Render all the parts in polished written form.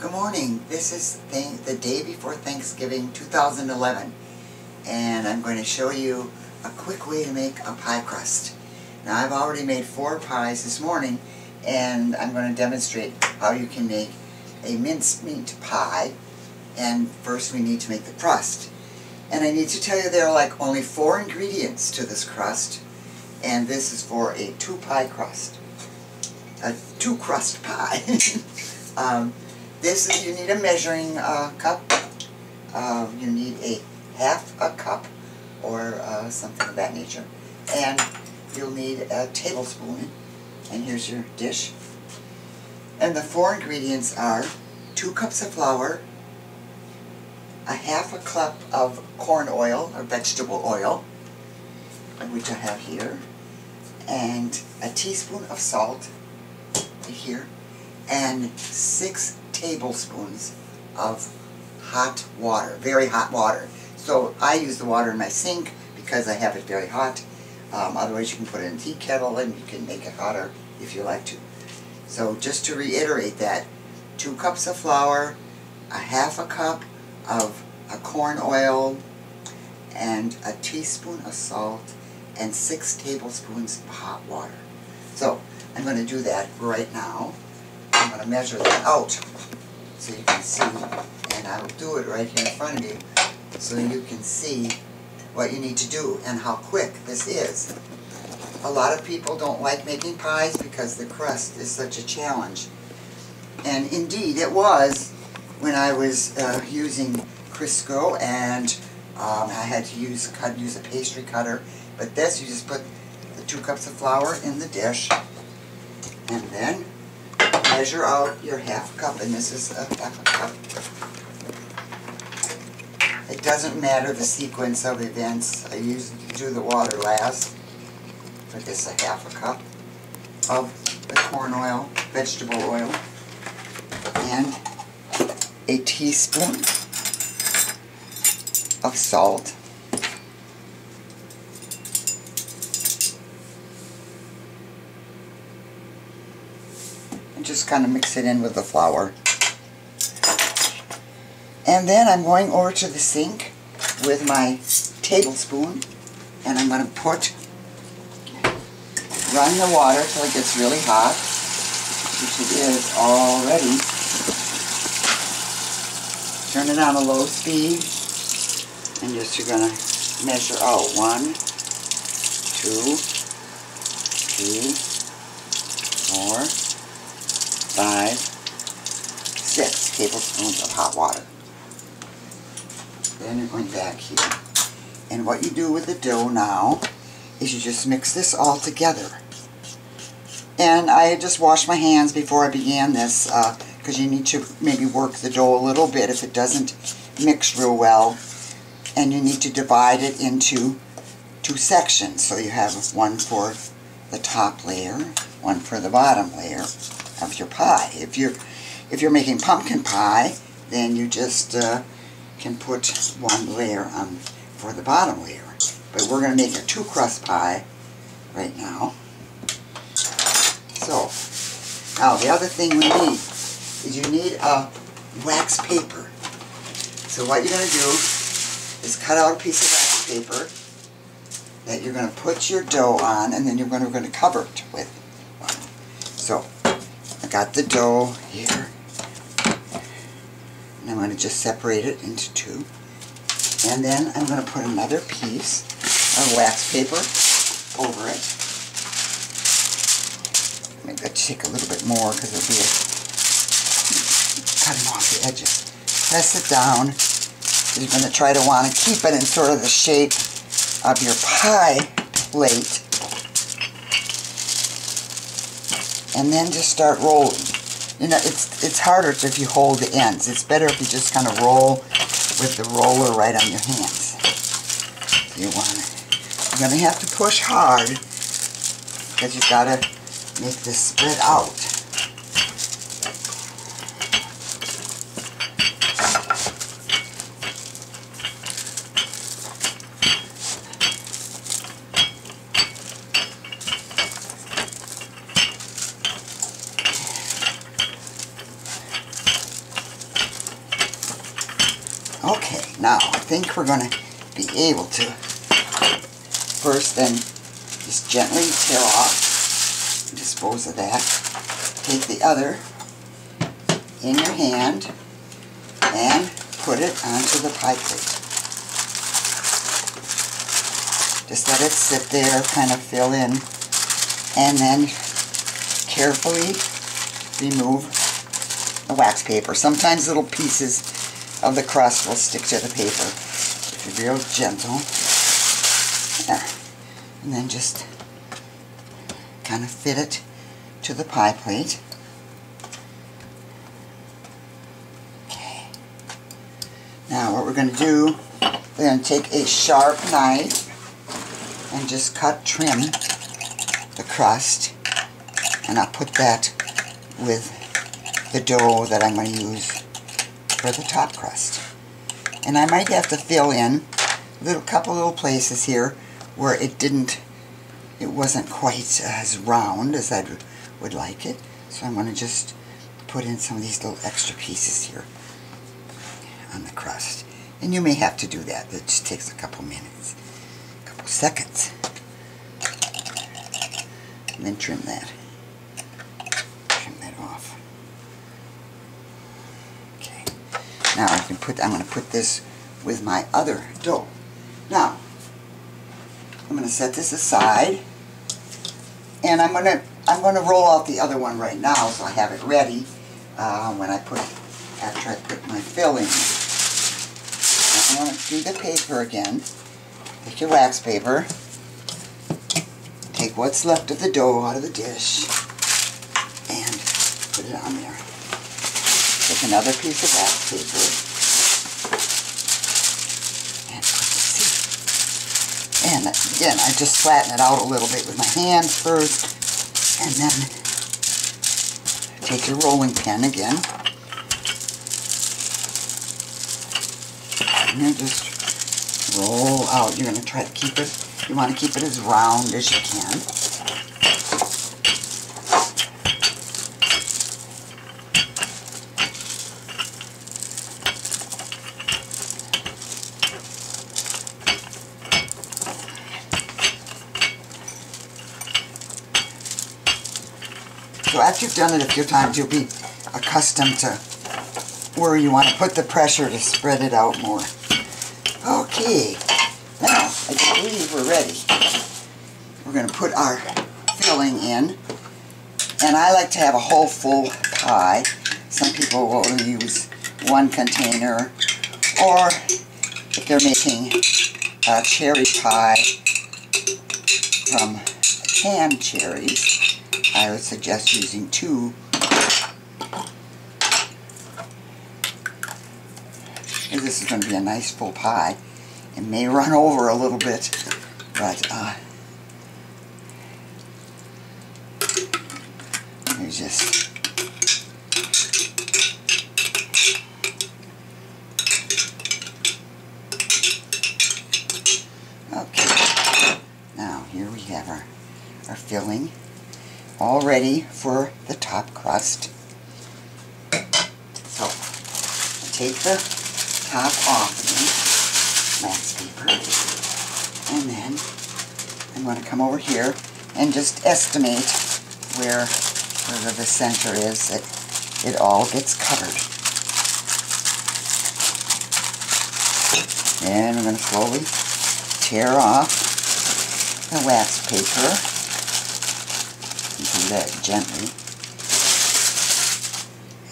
Good morning. This is the day before Thanksgiving 2011, and I'm going to show you a quick way to make a pie crust. Now, I've already made 4 pies this morning, and I'm going to demonstrate how you can make a mincemeat pie. And first we need to make the crust. And I need to tell you there are like only 4 ingredients to this crust, and this is for a 2-pie crust. A 2-crust pie. You need a measuring cup. You need a half a cup or something of that nature. And you'll need a tablespoon. And here's your dish. And the 4 ingredients are 2 cups of flour, a half a cup of corn oil or vegetable oil, which I have here, and a teaspoon of salt here, and 6 tablespoons of hot water, very hot water. So I use the water in my sink because I have it very hot. Otherwise you can put it in a tea kettle and you can make it hotter if you like to. So just to reiterate that, 2 cups of flour, a half a cup of corn oil, and a teaspoon of salt, and 6 tablespoons of hot water. So I'm going to do that right now. I'm going to measure that out so you can see, and I'll do it right here in front of you so you can see what you need to do and how quick this is. A lot of people don't like making pies because the crust is such a challenge. And indeed it was when I was using Crisco, and I had to use a pastry cutter. But this, you just put the 2 cups of flour in the dish, and then measure out your half cup, and this is a half a cup. It doesn't matter the sequence of events. I usually do the water last, but this is a half a cup of the corn oil, vegetable oil, and a teaspoon of salt, and just kind of mix it in with the flour. And then I'm going over to the sink with my tablespoon, and I'm going to run the water till it gets really hot, which it is already. Turn it on a low speed, and you're going to measure out 1, 2, 3, 4, 5, 6 tablespoons of hot water. Then you're going back here. And what you do with the dough now is you just mix this all together. And I just washed my hands before I began this because you need to maybe work the dough a little bit if it doesn't mix real well. And you need to divide it into 2 sections. So you have one for the top layer, one for the bottom layer of your pie. If you're making pumpkin pie, then you just can put 1 layer on for the bottom layer. But we're going to make a 2-crust pie right now. So now the other thing we need is you need a wax paper. So what you're going to do is cut out a piece of wax paper that you're going to put your dough on, and then we're going to cover it with one. So I got the dough here, and I'm going to just separate it into 2. And then I'm going to put another piece of wax paper over it. Maybe I'll take a little bit more because it'll be cutting off the edges. Press it down. You're going to try to want to keep it in sort of the shape of your pie plate. And then just start rolling. You know, it's harder if you hold the ends. It's better if you just kind of roll with the roller right on your hands. You're going to have to push hard because you've got to make this spread out. Okay, now I think we're going to be able to first then just gently tear off, dispose of that. Take the other in your hand and put it onto the pie plate. Just let it sit there, kind of fill in, and then carefully remove the wax paper. Sometimes little pieces of the crust will stick to the paper. If you're real gentle, there. And then just kind of fit it to the pie plate. Okay. Now what we're going to do, we're going to take a sharp knife and just trim the crust, and I'll put that with the dough that I'm going to use for the top crust. And I might have to fill in a couple little places here where it wasn't quite as round as I would like it. So I'm going to just put in some of these little extra pieces here on the crust. And you may have to do that. It just takes a couple minutes, a couple seconds. And then trim that. Trim that off. Okay. Now I'm going to put this with my other dough. Now, I'm going to set this aside, and I'm going to roll out the other one right now, so I have it ready after I put my filling. I'm going to do the paper again. Take your wax paper. Take what's left of the dough out of the dish and put it on there. Take another piece of wax paper and put this in. And again, I just flatten it out a little bit with my hands first, and then take your rolling pin again and then just roll out. You're going to try to keep it. You want to keep it as round as you can. So after you've done it a few times, you'll be accustomed to where you want to put the pressure to spread it out more. Okay. Now, I believe we're ready. We're going to put our filling in, and I like to have a whole full pie. Some people will use one container, or if they're making a cherry pie from canned cherries, I would suggest using 2. This is going to be a nice full pie. It may run over a little bit, but you just okay. Now here we have our filling, all ready for the top crust. So take the top off again. Wax paper, and then I'm going to come over here and just estimate where the center is, that it all gets covered. And we're going to slowly tear off the wax paper. You do that gently.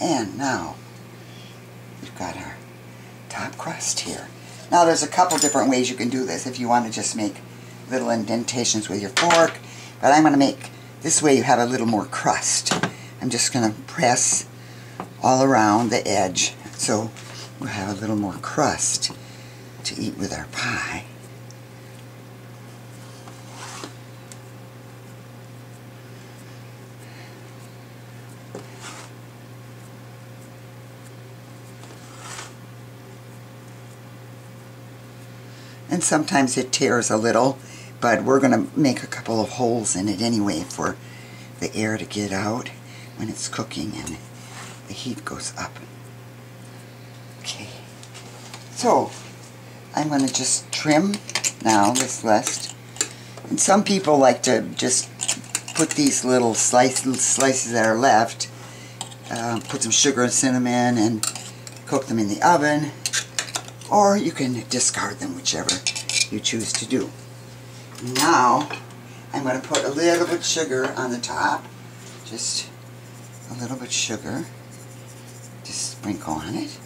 And now we've got our top crust here. Now there's a couple different ways you can do this if you want to just make little indentations with your fork, but I'm going to make this way you have a little more crust. I'm just going to press all around the edge so we'll have a little more crust to eat with our pie. And sometimes it tears a little, but we're going to make a couple of holes in it anyway for the air to get out when it's cooking and the heat goes up. Okay. So, I'm going to just trim now this list. And some people like to just put these little slices that are left, put some sugar and cinnamon and cook them in the oven. Or you can discard them, whichever you choose to do. Now, I'm going to put a little bit of sugar on the top. Just a little bit of sugar. Just sprinkle on it.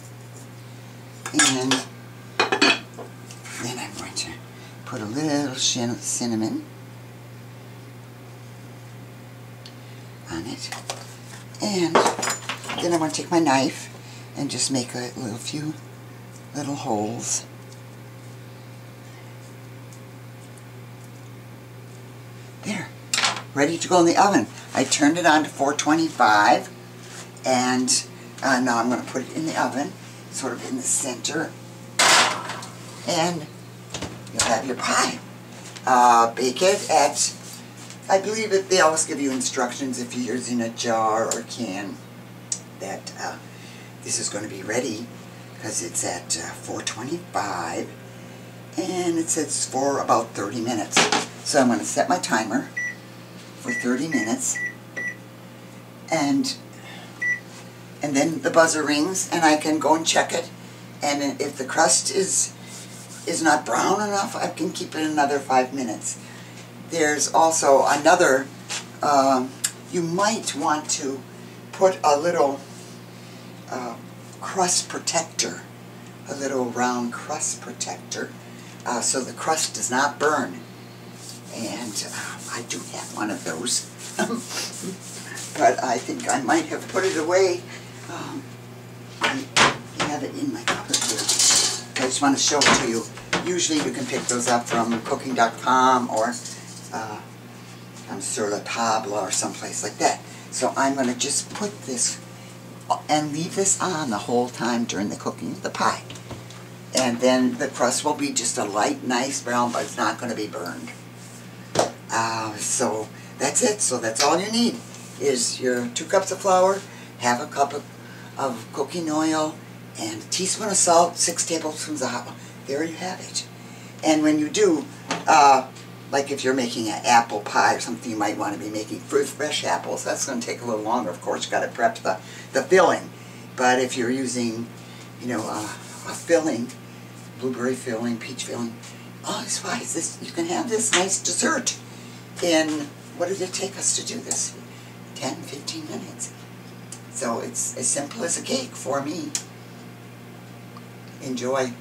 And then I'm going to put a little cinnamon on it. And then I'm going to take my knife and just make a few little holes. There. Ready to go in the oven. I turned it on to 425, and now I'm going to put it in the oven, sort of in the center, and you'll have your pie. Bake it at, I believe that they always give you instructions if you're using a jar or can, that this is going to be ready, because it's at 425, and it says for about 30 minutes. So I'm going to set my timer for 30 minutes, and then the buzzer rings, and I can go and check it, and if the crust is not brown enough, I can keep it another 5 minutes. There's also another, you might want to put a little crust protector, a little round crust protector, so the crust does not burn. And I do have one of those, but I think I might have put it away. I have it in my cupboard here. I just want to show it to you. Usually you can pick those up from cooking.com or Sur La Table or someplace like that. So I'm going to just put this and leave this on the whole time during the cooking of the pie. And then the crust will be just a light, nice brown, but it's not going to be burned. So that's it. So that's all you need is your 2 cups of flour, half a cup of cooking oil, and a teaspoon of salt, 6 tablespoons of hot water. There you have it. And when you do, like if you're making an apple pie or something, you might want to be making fresh apples. That's going to take a little longer. Of course, you've got to prep the filling. But if you're using, you know, a filling, blueberry filling, peach filling, oh, it's fine. You can have this nice dessert in, what did it take us to do this? 10, 15 minutes. So it's as simple as a cake for me. Enjoy.